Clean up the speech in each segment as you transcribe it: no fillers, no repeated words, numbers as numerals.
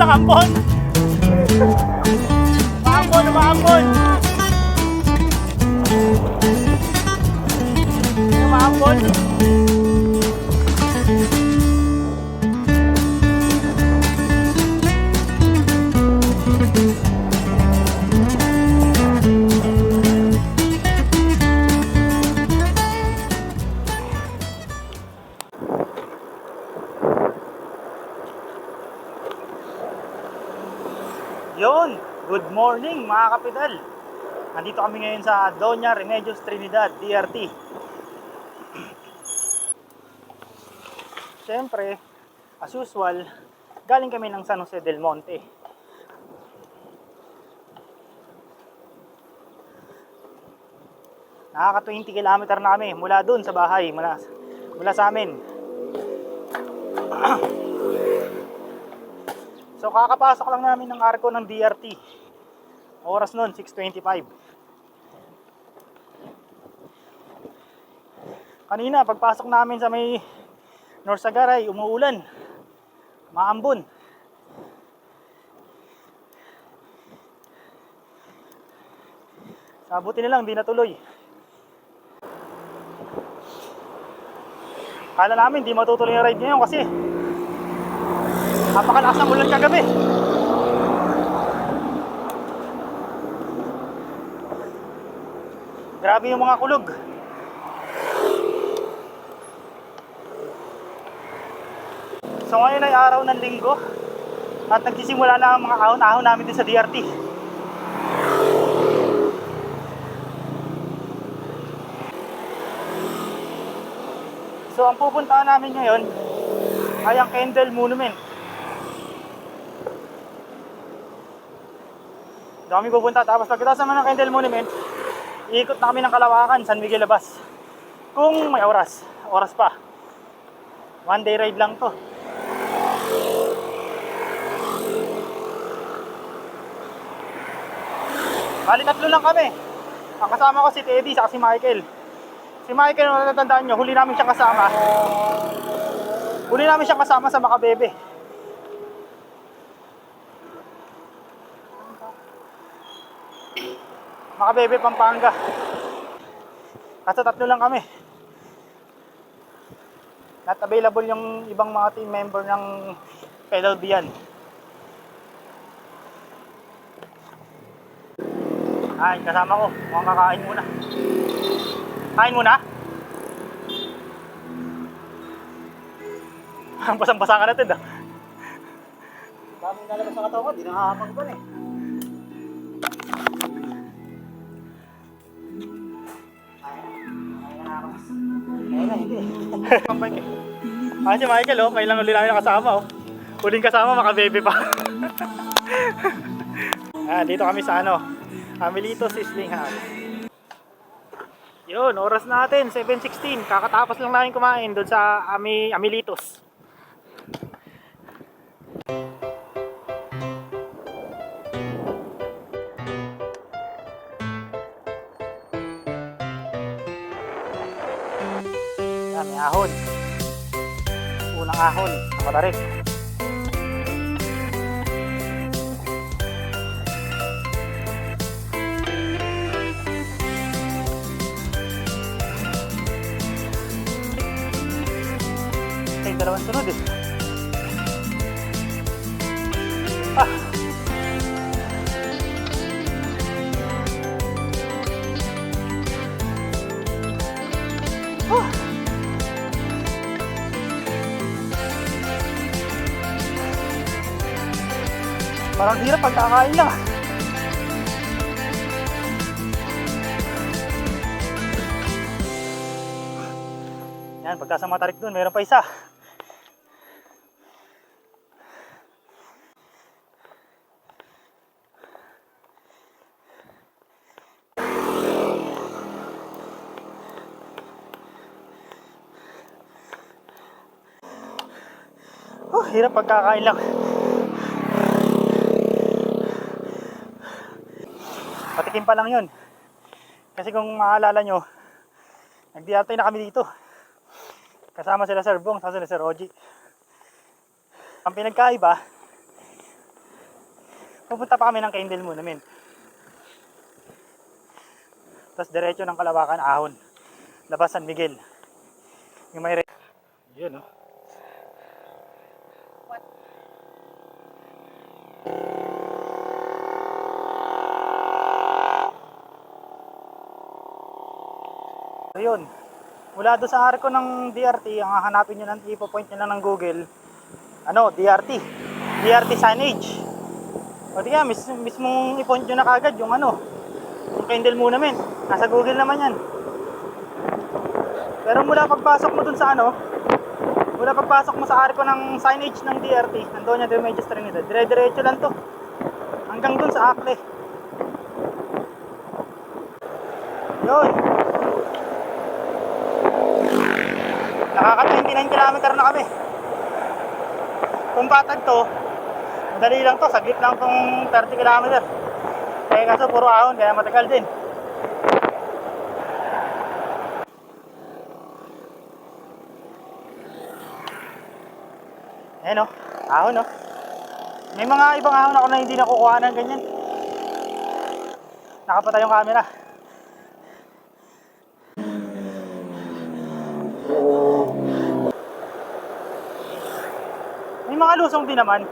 Umahambon! Umahambon! Umahambon! Umahambon! Yun! Good morning mga kapidal! Nandito kami ngayon sa Doña Remedios Trinidad, DRT. Siyempre, as usual, galing kami ng San Jose del Monte. Nakaka 20 kilometer na kami mula dun sa bahay, mula sa amin. So kakapasok lang namin ng arko ng DRT. Oras nun 6:25. Kanina pagpasok namin sa may Norsagaray, umuulan. Maambon. Sabuti na lang, di natuloy. Kala namin di matutuloy yung ride ngayon kasi napakalakas ng ulan kagabi. Grabe yung mga kulog. So ngayon ay araw ng linggo at nagsisimula na ang mga ahon-ahon namin din sa DRT. So ang pupuntahan namin ngayon ay ang Kendall Monument. Doon kami pupunta, tapos pagkatapos naman ng Kendall Monument, iikot na kami ng Kalawakan, San Miguel Labas. Kung may oras pa. One day ride lang to. Bali tatlo lang kami. Ang kasama ko si Teddy saka si Michael. Si Michael, natatandaan nyo, huli namin siya kasama. Sa Makabebe. Makabebe, Pampanga. Kaso tatlo lang kami. Not available yung ibang mga team member ng Pedal Bian. Ay, kasama ko. Mukhang kakain muna. Kain muna? Ang basang-basa ka natin ah. Daming nalabas sa katawan ko, di nakakapagban eh. Ayun na, hindi. Ah, si Michael oh, kailang uli namin nakasama oh. Huling kasama, Makabebe pa. Ah, dito kami sa Amelitos Sizzling House. Yun, oras natin, 7:16. Kakatapos lang namin kumain doon sa Amelitos. Yan, may ahon. Unang ahon, nakatarik. Dalawang sunod eh. Ah. Oh. Parang hirap pagkakain lang. Yan, pagka sa matarik dun, mayroon pa isa. Hirap pagkakain lang. Patikim pa lang yun. Kasi kung maalala nyo, nagdiatay na kami dito. Kasama sila Sir Bong, sila Sir Oji. Ang pinagkaiba, Pupunta pa kami ng Kendall Monument. Tapos diretso ng Kalawakan, Ahon. Labas San Miguel. Yung may yun, oh. Ayun. Mula doon sa arko ng DRT, ang hahanapin nyo ng ipo-point nyo lang ng Google, DRT. DRT signage. O di kaya, mismong i-point nyo na kagad yung yung Kendall Monument. Nasa Google naman yan. Pero mula pagpasok mo dun sa mula pagpasok mo sa arko ng signage ng DRT, Antonio de Medios Trinidad, dire-diretso lang to. Hanggang dun sa Akle. Yun. Nakaka-29 kilometer na kami. Kung patag to, madali lang to, saglit lang tong 30 kilometer. Kaya kaso puro ahon, kaya matagal din. Ayan ahon May mga ibang ahon ako na hindi nakukuha ng ganyan. Nakapatay yung camera. May mga lusong din naman.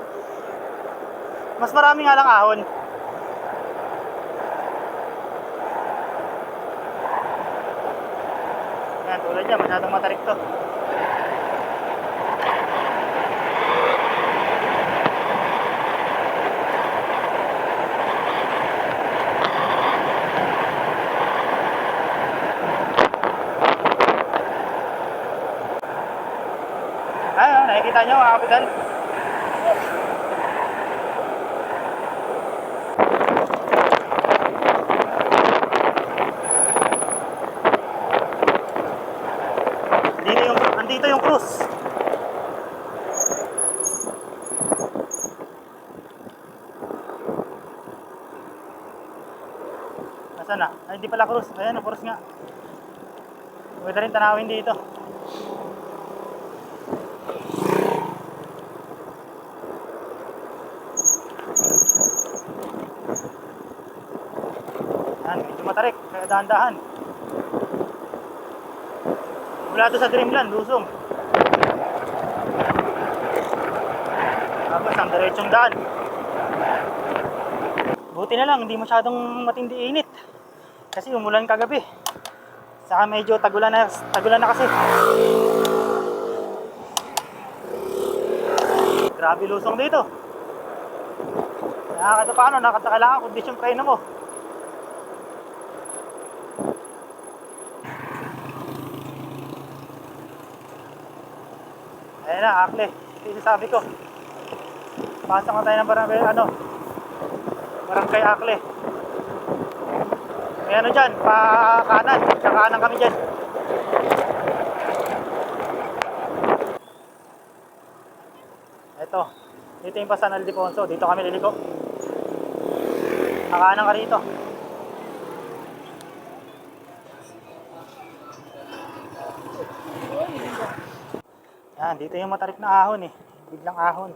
Mas marami nga lang ahon. Ayan, tulad niya, masyadong matarik to. Ayun, nakikita nyo mga kapitan. Andito yung cruise. Nasaan na? Ay, hindi pala cruise. Ayan, cruise nga. Pwede rin tanawin dito. Ayan, medyo matarik. Kaya dahan-dahan. Mula to sa Dreamland, Lusong. Tapos ang diretsong daan. Buti na lang, hindi masyadong matindi init. Kasi umulan kagabi. Saka medyo tagulan na kasi. Grabe Lusong dito. Paano, kailangan kondisyon preno mo. Ayan na, Akle. Ito yung sabi ko. Pasok na tayo ng Barangay Akle. May dyan, pa kanan. Sa kanan kami dyan. Ito. Dito yung Pasan Aldefonso. Dito kami liliko. Nakanan ka rito. Yan, dito yung matarik na ahon eh. Biglang ahon.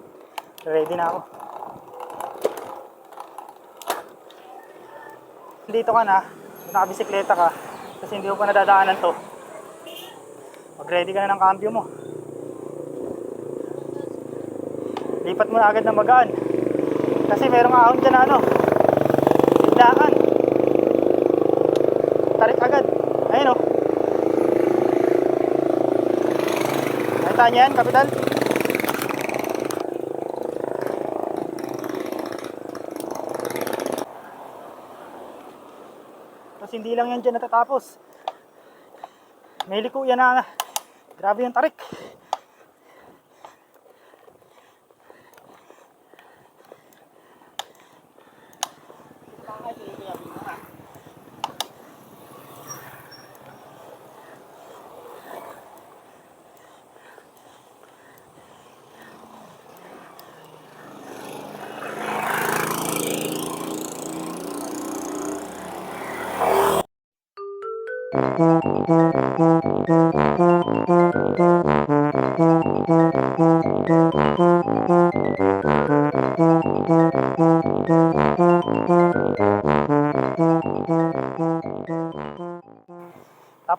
Ready na ako. Dito ka na, nakabisikleta ka, kasi hindi mo pa nadadaanan to. Mag-ready ka na ng cambio mo. Lipat mo na agad ng magaan. Kasi merong ahon dyan na biglaan. Tarik agad. Ayun Nakita niya yan, kapital? Tapos hindi lang yan dyan natatapos. May liko yan na. Grabe yung tarik.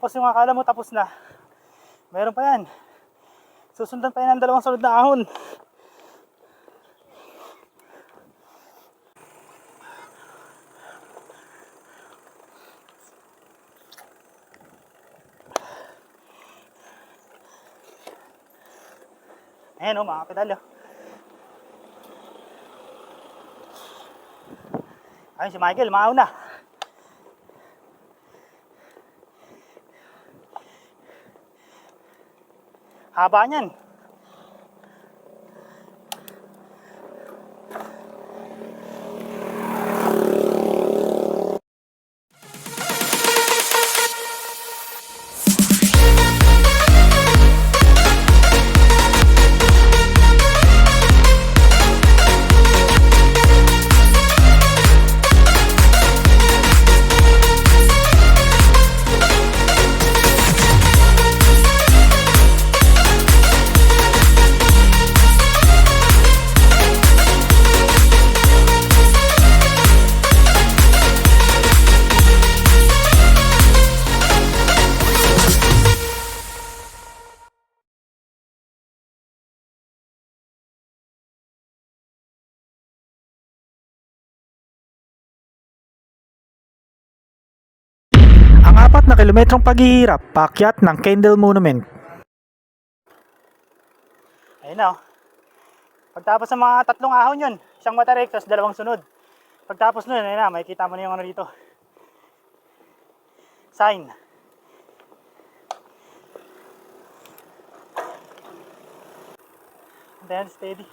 Tapos yung akala mo tapos na, meron pa yan. Susundan pa yan ng 2 sunod na ahon. Ayan o, mga kapidal. Ayun si Michael, mauna. Haba niyan. Ang 4 na kilometrong paghihirap paakyat ng Kendall Monument. Ayun na. Pagtapos ng mga 3 ahon yun, isang matarik, tapos 2 sunod. Pagtapos nun, ayun na, makikita mo na yung ano dito. Sign. And then steady.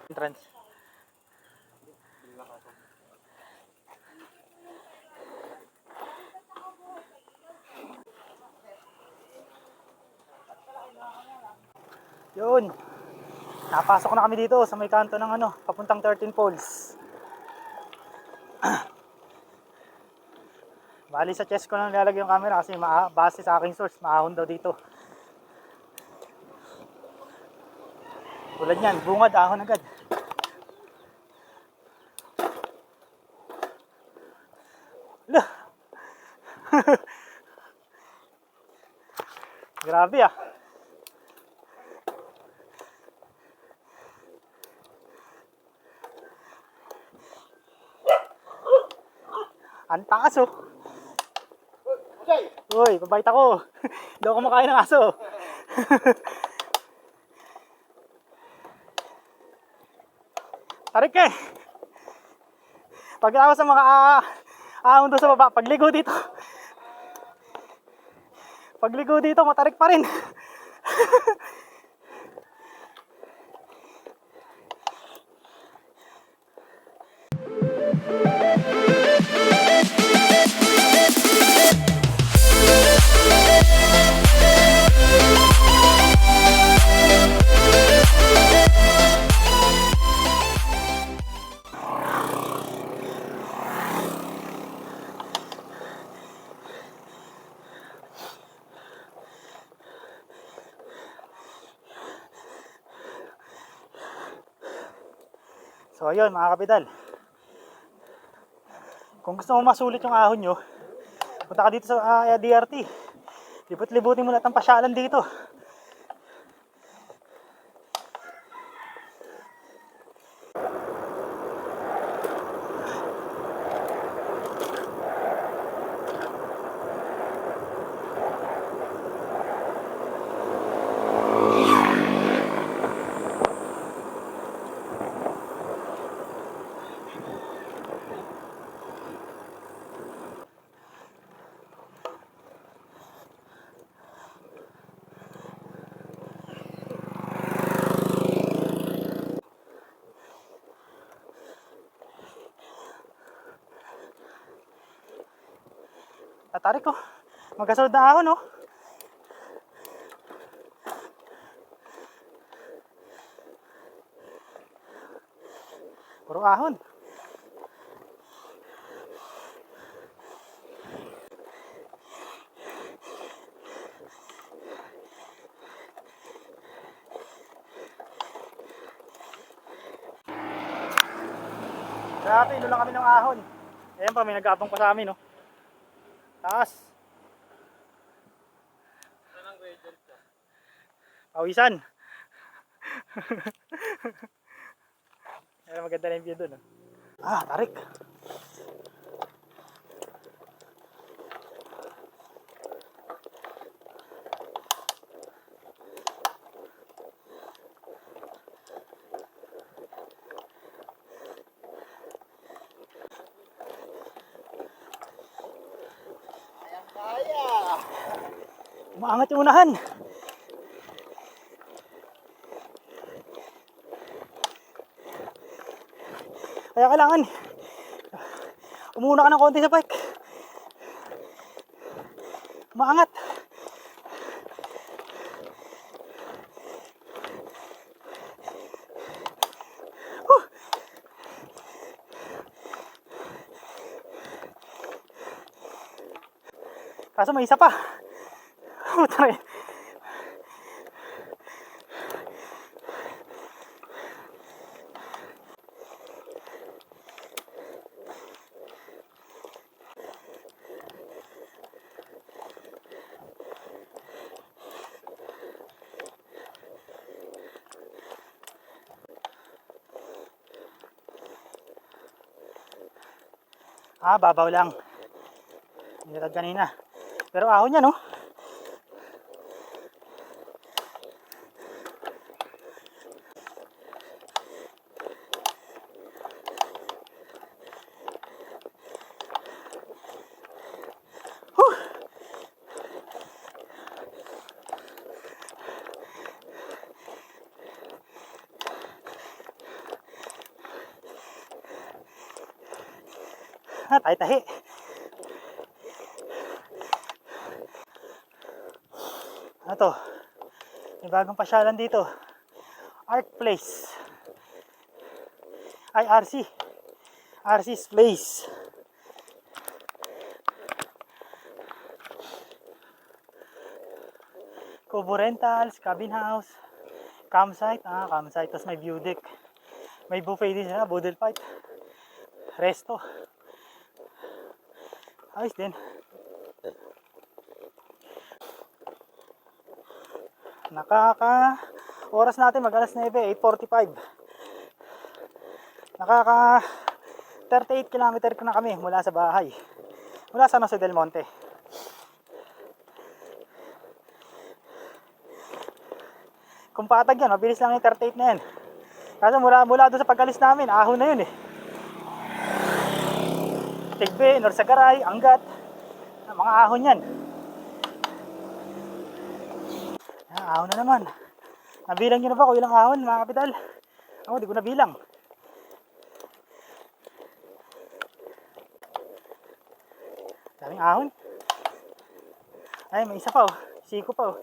Entrance. Yun. Napasok na kami dito sa may kanto ng ano, papuntang 13 Falls. Bali sa chest ko lang nilalagay yung camera kasi base sa aking source, maahon daw dito. Tulad yan, bungad, ahon agad. Hala. Grabe ah. Ang taas oh. Uy, babait ako. Hindi ako kumakain ng aso. Tarik eh. Pagkatapos sa mga ahon doon sa baba, pagligo dito. Pagligo dito, matarik pa rin. So ayun mga kapidal, kung gusto mo masulit yung ahon nyo, punta ka dito sa DRT. Libot-libutin mo lahat ng pasyalan dito. Tatarik ko. Magkasunod na ahon oh. Puro ahon. Kaya pilo lang kami ng ahon. Ayan pa, may nag-aabang pa sa amin, no? Taas. Pawisan. Ayan, maganda na yung view dun, no? Ah, tarik. Umaangat yung unahan. Kaya kailangan umuna ka ng konti sa bike. Umaangat. Kaso may isa pa. Puta na. Ah, babaw lang. Nilagad kanina. Pero ahon yan, no? Ah, tahi-tahi. Ano to? May bagong pasyalan dito. Art Place. Ay, RC. RC's Place. Kubo Rentals, Cabin House, campsite. Ah, campsite. Tapos may view deck. May buffet din siya, boodle fight. Resto. Ayos din. Oras natin mag alas 9, 8:45. Nakaka 38 kilometer na kami mula sa bahay. Mula sa San Jose del Monte. Kung patag yan, mabilis lang yung 38 na yan. Kasi mula doon sa pag-alis namin, ahon na yun eh. Tigbe, Norsagaray, Angat. Mga ahon yan. Ahon na naman. Nabilang nyo na ba kung ilang ahon, mga kapital? Ako, di ko nabilang. Daming ahon. Ay, may isa pa oh. Siko pa oh.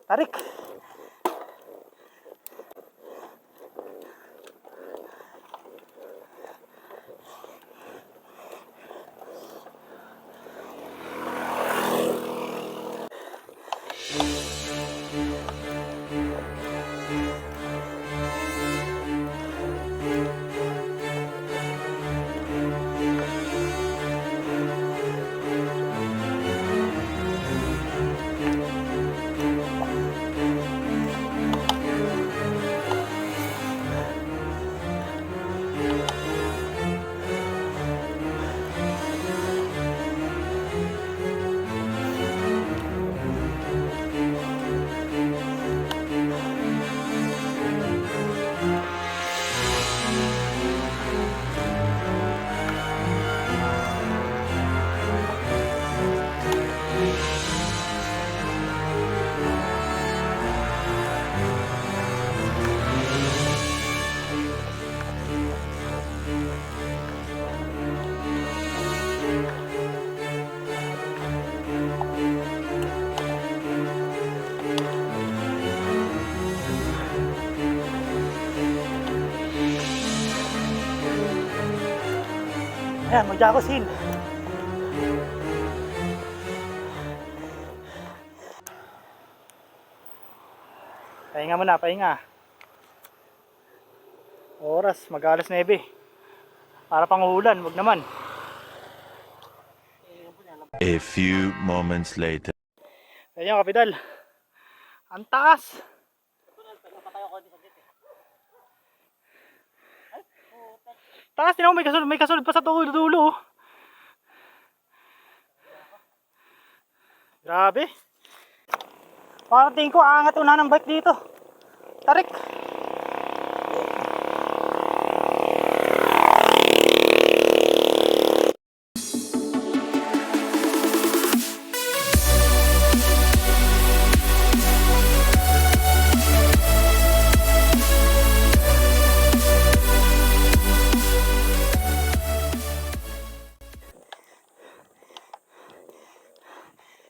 Tarik. Ayan, Mojacos Hill. Pahinga muna, pahinga. Oras, mag-alas 9. Para pang ulan, wag naman. A few moments later. Ayan, Kapidal. Ang taas. Taas, tinan mo, may kasunod pa sa dulo. Grabe. Parang tingin ko aangat una ng bike dito. Tarik.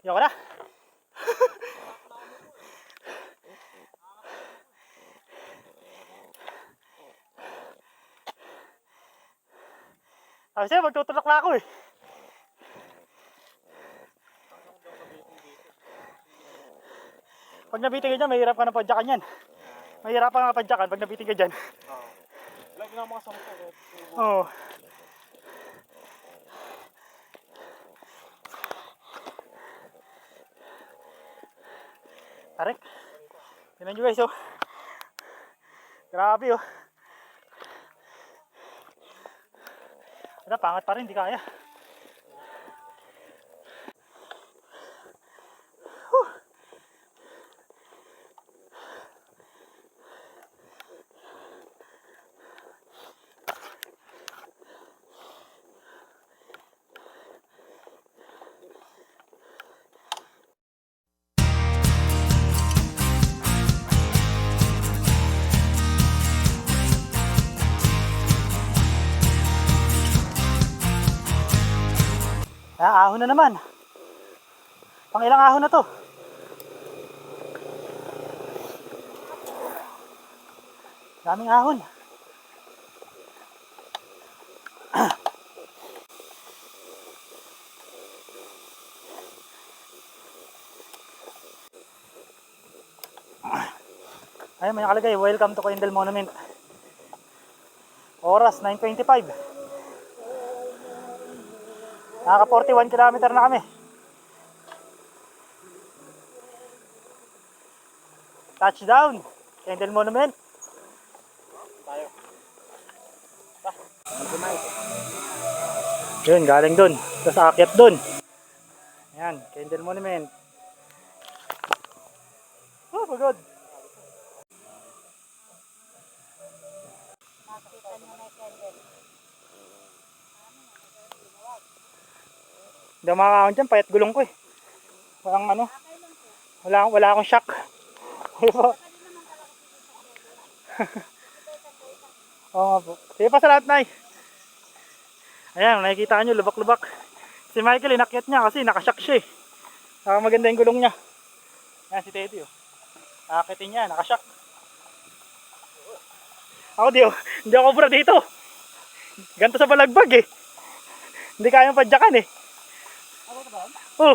Yoko na. Sabi sa'yo, magtutulak na ako eh. Pag nabitin ka dyan, mahirap ka na padyakan yan. Mahirap ka na padyakan pag nabitin ka dyan. Lagi na mga sampo. Oo. Tarik. Tignan nyo guys oh. Grabe oh. Ano, pangat pa rin, di kaya. Ah, ahon na naman. Pang ilang ahon na to? Daming ahon. Ayun, may nakalagay, welcome to Kendall Monument. Oras, 9:25. Naka 41 kilometer na kami. Touchdown, Kendall Monument. Tayo. Yun, galing dun. Tapos aakyat dun. Ayan, Kendall Monument. Oh, pagod. Hindi ako makakaon dyan, payat gulong ko eh. Walang ano, wala akong shock. Oo nga po. Sige pa sa lahat, Nay. Ayan, nakikita nyo, lubak-lubak. Si Michael, inakyat niya kasi nakashock siya eh. Saka maganda yung gulong niya. Ayan, si Teddy oh. Nakakyatin niya, nakashock. Ako hindi ako bura dito. Ganto sa balagbag eh. Hindi kayang padyakan eh. Oh.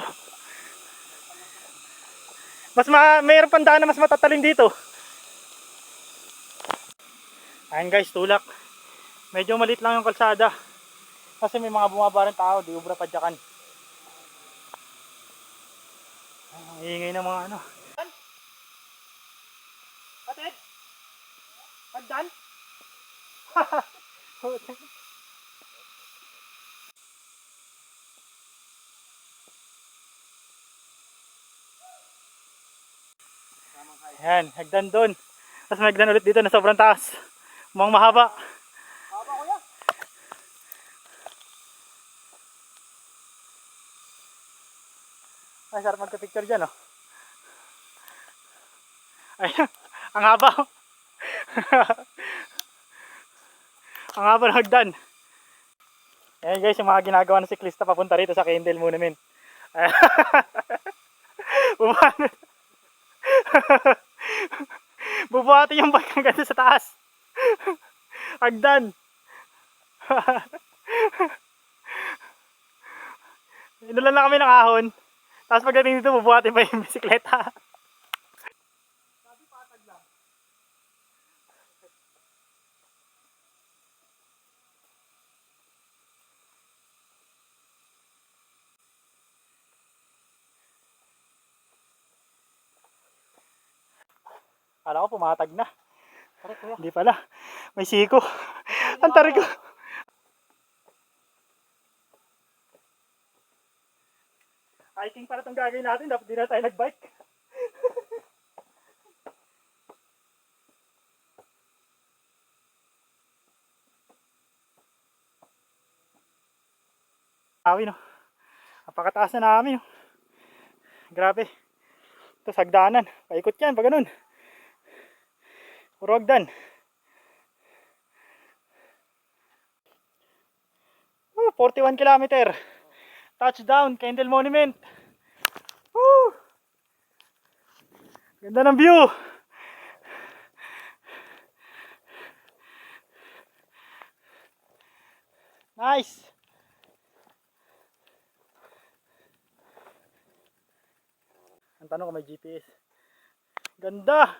Mayroon pang daan na mas matatalim dito. Ayan guys, tulak. Medyo maliit lang yung kalsada. Kasi may mga bumaba rin tao, di ubra padyakan. Ang ingay ng mga ano. Ated? Pagdan? Ayan, hagdan doon. Tapos may hagdan ulit dito na sobrang taas. Mukhang mahaba. Haba ko yan. Ay, sarap magka-picture dyan, oh. Ay, ang haba. Ang haba ng hagdan. Ayan guys, yung mga ginagawa ng siklista papunta rito sa Kendall Monument. Bubuhatin. Bubuhatin yung bike hanggang sa taas. Hagdan. Inulan na kami ng ahon. Tapos pagdating dito, bubuhatin pa yung bisikleta. Sabi patag lang. Kala ko pumatag na. Tara kuya. Hindi pala. May siko. Ang tarik ko. Hiking pala itong gagawin natin. Dapat di na tayo nagbike. Awi no. Napakataas na namin. No? Grabe. Ito sagdanan. Paikot yan pag ganun. Puro hagdan. 41 kilometer. Touchdown, Kendall Monument. Woo! Ganda ng view. Nice. Ang tanong kung may GPS. Ganda.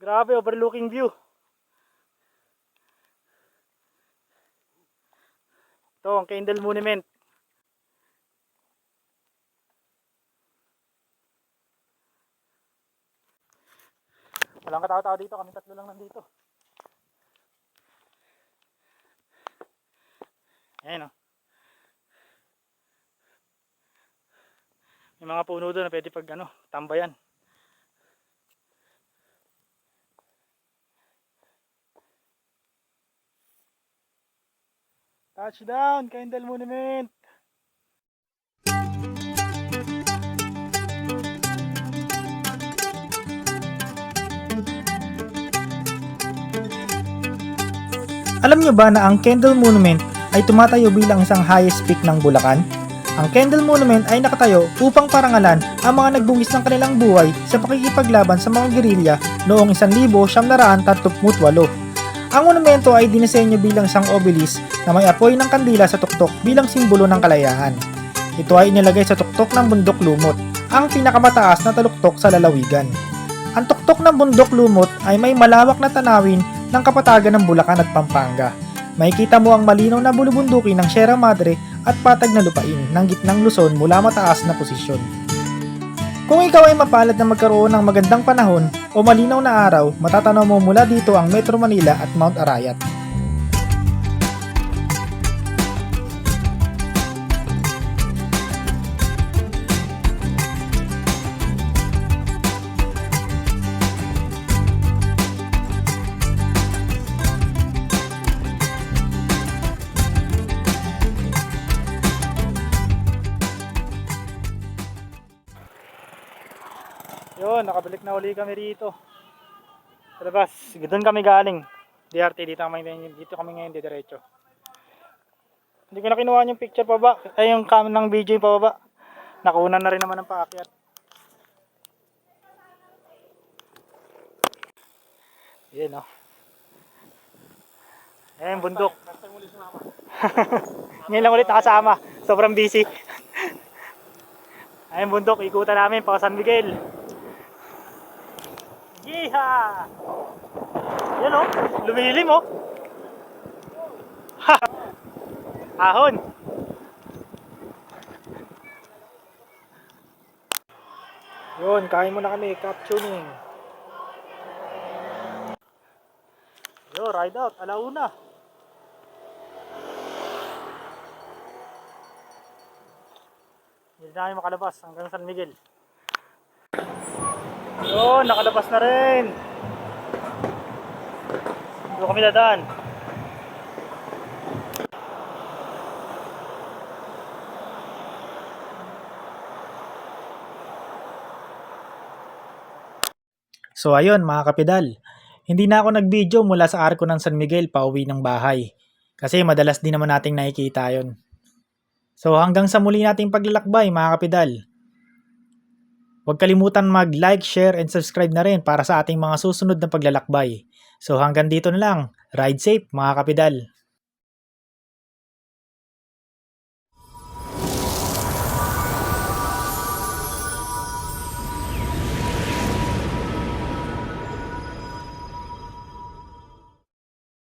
Grabe, overlooking view. Ito ang Kendall Monument. Walang katao-tao dito, kami tatlo lang nandito. Ayan o. May mga puno doon na pwede pag tambayan. Touchdown, Kendall Monument. Alam niyo ba na ang Kendall Monument ay tumatayo bilang isang highest peak ng Bulacan? Ang Kendall Monument ay nakatayo upang parangalan ang mga nagbungis ng kanilang buhay sa pakikipaglaban sa mga gerilya noong 1938. Ang monumento ay dinisenyo bilang isang obelisk na may apoy ng kandila sa tuktok bilang simbolo ng kalayaan. Ito ay inilagay sa tuktok ng Bundok Lumot, ang pinakamataas na taluktok sa lalawigan. Ang tuktok ng Bundok Lumot ay may malawak na tanawin ng kapatagan ng Bulacan at Pampanga. Makikita mo ang malinaw na bulubundukin ng Sierra Madre at patag na lupain ng gitnang Luzon mula mataas na posisyon. Kung ikaw ay mapalad na magkaroon ng magandang panahon o malinaw na araw, matatanaw mo mula dito ang Metro Manila at Mount Arayat. Yun, nakabalik na uli kami rito. Sa labas, doon kami galing. DRT, dito kami ngayon diretso. Hindi ko na kinuha yung picture pa ba? Ay, yung cam ng video pa ba? Nakunan na rin naman ng paakyat. Yan o. Ayan, bundok. Ngayon lang ulit nakasama. Sobrang busy. Ayan, bundok. Ikutan namin pa San Miguel. Yeeha! Yan o, lumilim o. Ahon. Yun, kain muna kami, capturing. Yo, ride out, alauna. Hindi na kami makalabas hanggang San Miguel. Yun, nakalabas na rin. Doon kami dadaan. So ayun mga kapidal, hindi na ako nag-video mula sa arko ng San Miguel pauwi ng bahay. Kasi madalas din naman nating nakikita yon. So hanggang sa muli nating paglalakbay mga kapidal. Huwag kalimutan mag-like, share, and subscribe na rin para sa ating mga susunod na paglalakbay. So hanggang dito na lang. Ride safe mga kapidal.